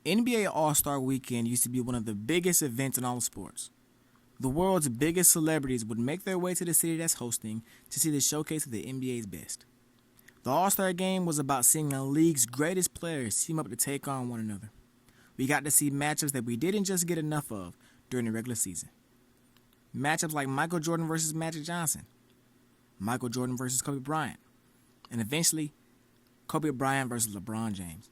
NBA All-Star Weekend used to be one of the biggest events in all of sports. The world's biggest celebrities would make their way to the city that's hosting to see the showcase of the NBA's best. The All-Star Game was about seeing the league's greatest players team up to take on one another. We got to see matchups that we didn't just get enough of during the regular season. Matchups like Michael Jordan versus Magic Johnson, Michael Jordan versus Kobe Bryant, and eventually Kobe Bryant versus LeBron James.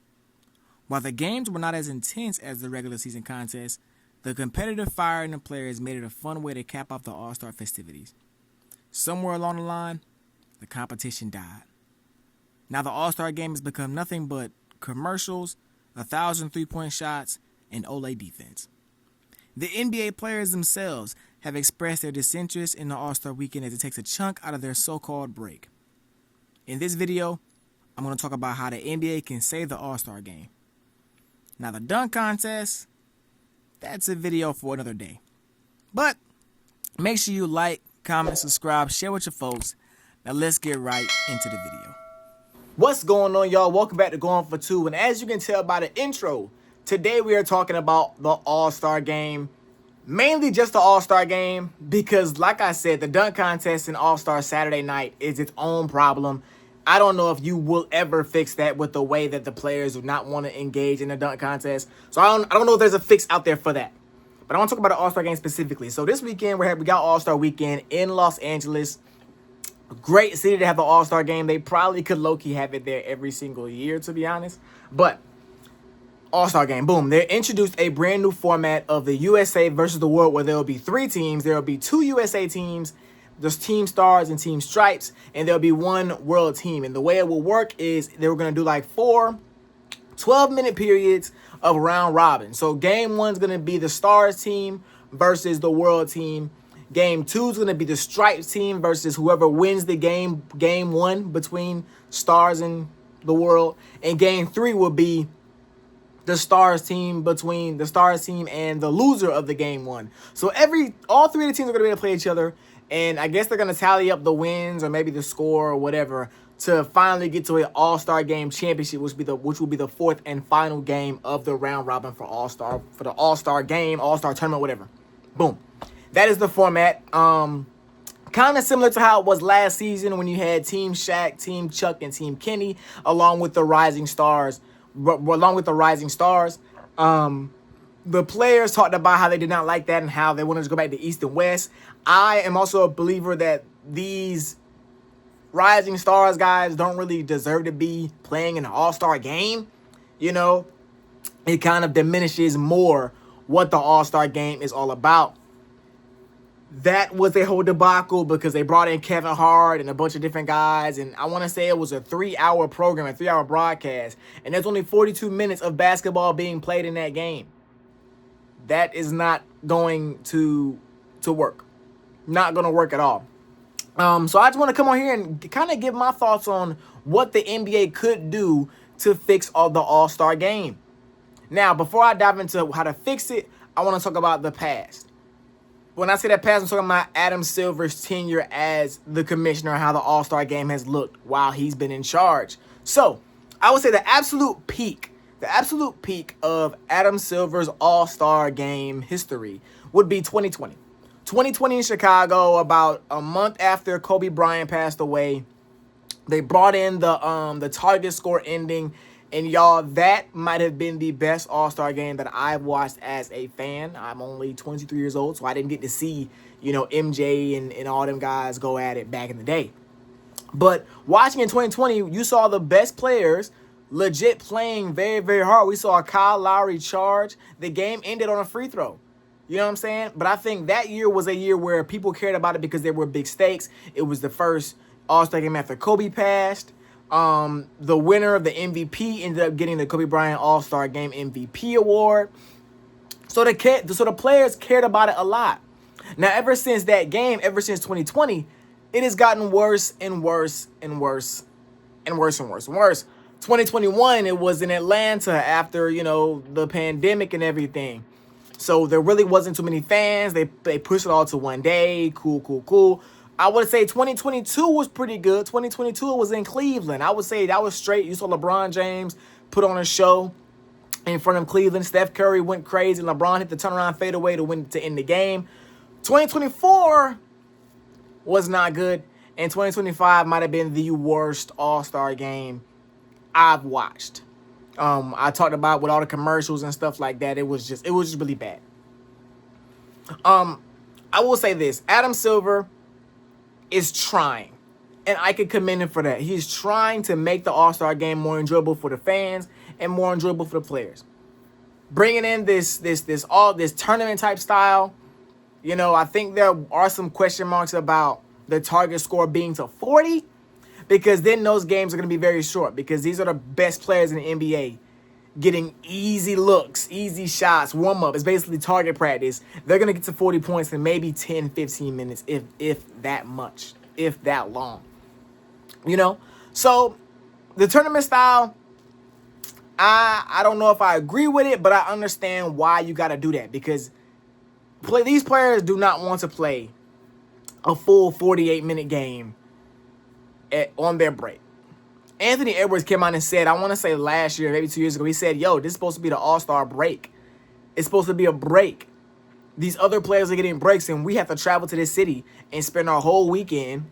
While the games were not as intense as the regular season contest, the competitive fire in the players made it a fun way to cap off the All-Star festivities. Somewhere along the line, the competition died. Now the All-Star Game has become nothing but commercials, 1,000 three-point shots, and Olay defense. The NBA players themselves have expressed their disinterest in the All-Star Weekend as it takes a chunk out of their so-called break. In this video, I'm going to talk about how the NBA can save the All-Star Game. Now the dunk contest, that's a video for another day. But make sure you like, comment, subscribe, share with your folks. Now let's get right into the video. What's going on, y'all? Welcome back to Going for Two. And as you can tell by the intro, today we are talking about the All-Star Game. Mainly just the All-Star Game because, like I said, the dunk contest and All-Star Saturday night is its own problem. I don't know if you will ever fix that with the way that the players do not want to engage in the dunk contest. So I don't know if there's a fix out there for that. But I want to talk about the All-Star Game specifically. So this weekend, we got All-Star Weekend in Los Angeles. Great city to have the All-Star Game. They probably could low-key have it there every single year, to be honest. But All-Star Game, boom. They introduced a brand new format of the USA versus the world where there will be 3 teams. There will be 2 USA teams. There's Team Stars and Team Stripes, and there'll be 1 world team. And the way it will work is they were going to do like 4 12-minute periods of round robin. So game 1's going to be the Stars team versus the world team. Game 2 is going to be the Stripes team versus whoever wins the game 1 between Stars and the world. And game 3 will be the Stars team between the Stars team and the loser of the game 1. So all 3 of the teams are going to be able to play each other. And I guess they're going to tally up the wins or maybe the score or whatever to finally get to an All-Star Game championship, which will be the 4th and final game of the round robin for the All-Star Game, All-Star Tournament, whatever. Boom. That is the format. Kind of similar to how it was last season when you had Team Shaq, Team Chuck, and Team Kenny, along with the Rising Stars. The players talked about how they did not like that and how they wanted to go back to East and West. I am also a believer that these Rising Stars guys don't really deserve to be playing in an All-Star Game. You know, it kind of diminishes more what the All-Star Game is all about. That was a whole debacle because they brought in Kevin Hart and a bunch of different guys. And I want to say it was a 3-hour program, a 3-hour broadcast. And there's only 42 minutes of basketball being played in that game. That is not going to work. Not going to work at all. So I just want to come on here and kind of give my thoughts on what the NBA could do to fix the All-Star Game. Now, before I dive into how to fix it, I want to talk about the past. When I say that past, I'm talking about Adam Silver's tenure as the commissioner and how the All-Star Game has looked while he's been in charge. So I would say the absolute peak of Adam Silver's All-Star Game history would be 2020. 2020 in Chicago, about a month after Kobe Bryant passed away. They brought in the target score ending, and y'all, that might have been the best All-Star Game that I've watched as a fan. I'm only 23 years old, so I didn't get to see, MJ and all them guys go at it back in the day. But watching in 2020, you saw the best players legit playing very, very hard. We saw Kyle Lowry charge. The game ended on a free throw. You know what I'm saying? But I think that year was a year where people cared about it because there were big stakes. It was the first All-Star Game after Kobe passed. The winner of the MVP ended up getting the Kobe Bryant All-Star Game MVP award. So the players cared about it a lot. Now, ever since that game, ever since 2020, it has gotten worse and worse and worse and worse and worse and worse. 2021, it was in Atlanta after, the pandemic and everything. So there really wasn't too many fans. They pushed it all to one day. Cool. I would say 2022 was pretty good. 2022 was in Cleveland. I would say that was straight. You saw LeBron James put on a show. in front of Cleveland. Steph Curry went crazy. LeBron hit the turnaround fadeaway to end the game. 2024 was not good, and 2025 might have been the worst All-Star game I've watched. I talked about with all the commercials and stuff like that. It was just really bad. I will say this: Adam Silver is trying, and I can commend him for that. He's trying to make the All-Star game more enjoyable for the fans and more enjoyable for the players. Bringing in this tournament type style, you know, I think there are some question marks about the target score being to 40, because then those games are going to be very short, because these are the best players in the NBA getting easy looks, easy shots, warm up. It's basically target practice. They're going to get to 40 points in maybe 10, 15 minutes, if that much, if that long. You know? So the tournament style, I don't know if I agree with it, but I understand why you got to do that, because these players do not want to play a full 48-minute game on their break. Anthony Edwards came out and said, I want to say last year, maybe 2 years ago, he said, yo, this is supposed to be the All-Star break. It's supposed to be a break. These other players are getting breaks, and we have to travel to this city and spend our whole weekend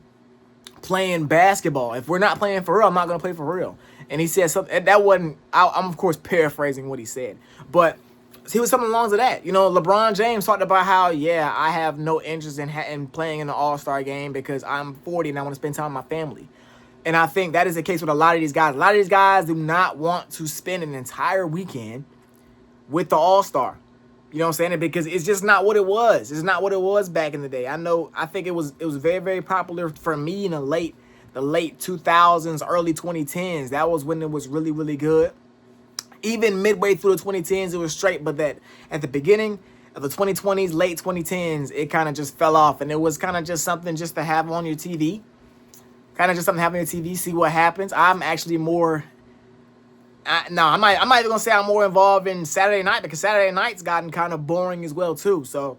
playing basketball. If we're not playing for real, I'm not going to play for real. And he said something, that wasn't, I'm of course paraphrasing what he said, but he was something along to that. You know, LeBron James talked about how, yeah, I have no interest in playing in the All-Star game because I'm 40 and I want to spend time with my family. And I think that is the case with a lot of these guys. A lot of these guys do not want to spend an entire weekend with the All-Star. You know what I'm saying? Because it's just not what it was. It's not what it was back in the day. I think it was very, very popular for me in the late 2000s, early 2010s. That was when it was really, really good. Even midway through the 2010s, it was straight. But that at the beginning of the 2020s, late 2010s, it kind of just fell off. And it was kind of just something just to have on your TV. Kind of just something happening on TV, see what happens. I'm actually more... I'm not even going to say I'm more involved in Saturday night, because Saturday night's gotten kind of boring as well, too. So,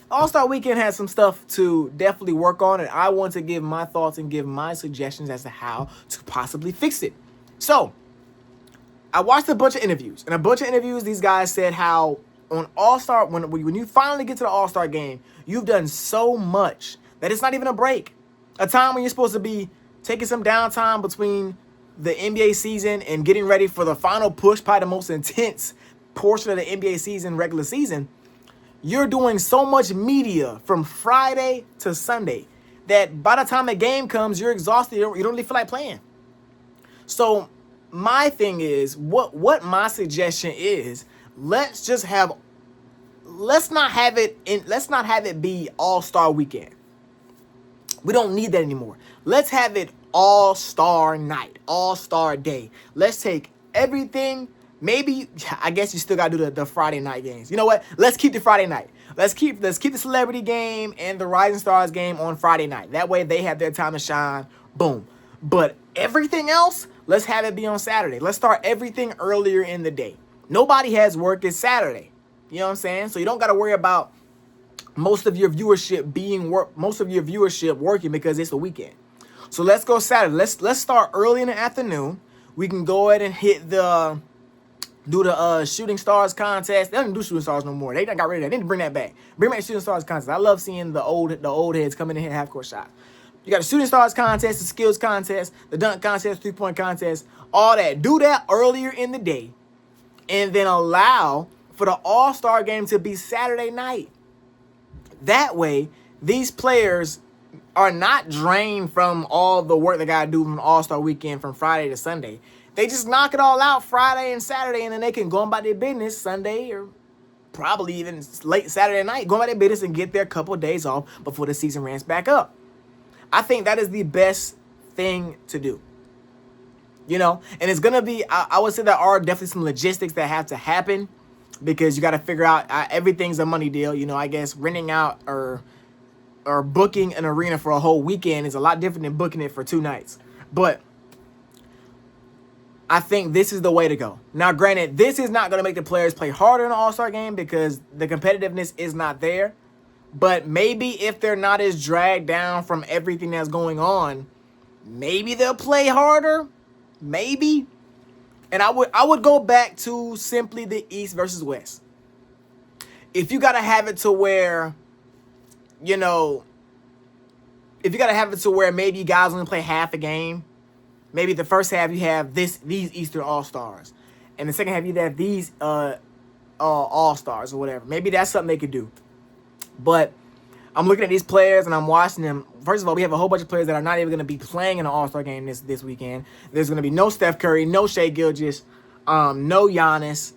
All-Star Weekend has some stuff to definitely work on, and I want to give my thoughts and give my suggestions as to how to possibly fix it. So, I watched a bunch of interviews. In a bunch of interviews, these guys said how on All-Star, when you finally get to the All-Star game, you've done so much that it's not even a break. A time when you're supposed to be taking some downtime between the NBA season and getting ready for the final push, probably the most intense portion of the NBA season, regular season. You're doing so much media from Friday to Sunday that by the time the game comes, you're exhausted. You don't really feel like playing. So my thing is, what my suggestion is, let's not have it be All-Star Weekend. We don't need that anymore. Let's have it All-Star Night, All-Star Day. Let's take everything. Maybe, I guess you still got to do the Friday night games. You know what? Let's keep the Friday night. Let's keep the celebrity game and the Rising Stars game on Friday night. That way they have their time to shine. Boom. But everything else, let's have it be on Saturday. Let's start everything earlier in the day. Nobody has work. It's Saturday. You know what I'm saying? So you don't got to worry about most of your viewership working because it's the weekend. So let's go Saturday. Let's start early in the afternoon. We can go ahead and do the Shooting Stars contest. They don't do Shooting Stars no more. They got rid of that. They need to bring that back. Bring back Shooting Stars contest. I love seeing the old heads coming in here half court shot. You got the Shooting Stars contest, the skills contest, the dunk contest, 3-point contest, all that. Do that earlier in the day, and then allow for the All-Star game to be Saturday night. That way, these players are not drained from all the work they got to do from the All-Star weekend from Friday to Sunday. They just knock it all out Friday and Saturday, and then they can go about their business Sunday or probably even late Saturday night, go about their business and get their couple of days off before the season ramps back up. I think that is the best thing to do. You know, and it's going to be, I would say there are definitely some logistics that have to happen, because you got to figure out, everything's a money deal. You know, I guess renting out or booking an arena for a whole weekend is a lot different than booking it for 2 nights. But I think this is the way to go. Now, granted, this is not going to make the players play harder in the All-Star game because the competitiveness is not there. But maybe if they're not as dragged down from everything that's going on, maybe they'll play harder. Maybe. And I would go back to simply the East versus West. If you gotta have it to where, you know, if you gotta have it to where maybe you guys only play half a game, maybe the first half you have these Eastern All-Stars, and the second half you have these All-Stars or whatever. Maybe that's something they could do. But I'm looking at these players and I'm watching them. First of all, we have a whole bunch of players that are not even going to be playing in an All-Star game this weekend. There's going to be no Steph Curry, no Shai Gilgeous, no Giannis.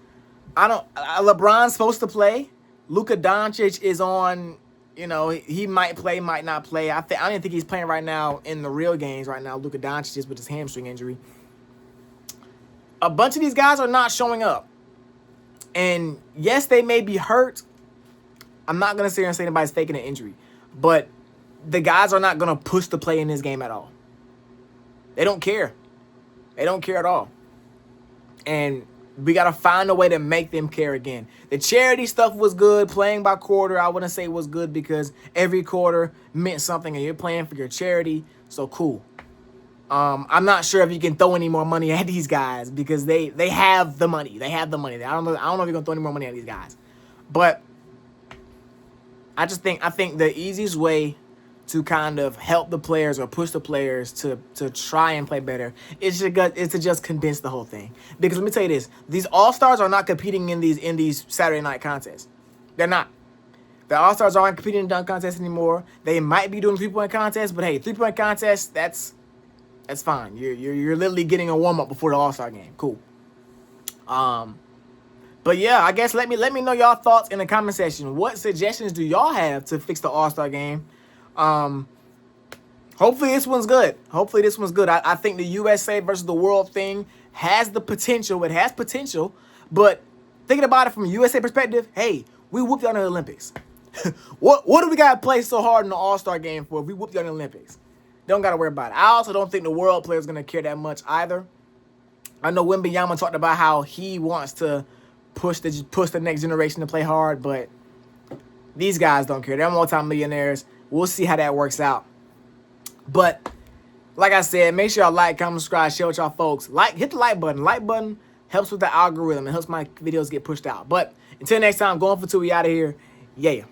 LeBron's supposed to play. Luka Doncic is on. You know, he might play, might not play. I don't think he's playing right now in the real games right now. Luka Doncic is with his hamstring injury. A bunch of these guys are not showing up. And yes, they may be hurt. I'm not going to sit here and say anybody's faking an injury. But the guys are not going to push the play in this game at all. They don't care. They don't care at all. And we got to find a way to make them care again. The charity stuff was good. Playing by quarter, I wouldn't say was good because every quarter meant something and you're playing for your charity. So cool. I'm not sure if you can throw any more money at these guys because they have the money. They have the money. I don't know if you're going to throw any more money at these guys. But I think the easiest way to kind of help the players or push the players to try and play better is to just condense the whole thing. Because let me tell you this, these All-Stars are not competing in these Saturday night contests. They're not. The All-Stars aren't competing in dunk contests anymore. They might be doing 3-point contests, but hey, 3-point contests, that's fine. You're literally getting a warm-up before the All-Star game. Cool. But yeah, I guess let me know y'all thoughts in the comment section. What suggestions do y'all have to fix the All-Star game? Hopefully this one's good. I think the USA versus the world thing has the potential. It has potential. But thinking about it from a USA perspective, hey, we whooped y'all in the Olympics. What do we got to play so hard in the All-Star game for if we whooped y'all in the Olympics? Don't got to worry about it. I also don't think the world player is going to care that much either. I know Wembanyama talked about how he wants to push the next generation to play hard, but these guys don't care. They're multi-millionaires. We'll see how that works out. But like I said, make sure y'all like, comment, subscribe, share with y'all folks. Hit the like button. Like button helps with the algorithm. It helps my videos get pushed out. But until next time, going for two, we out of here. Yeah.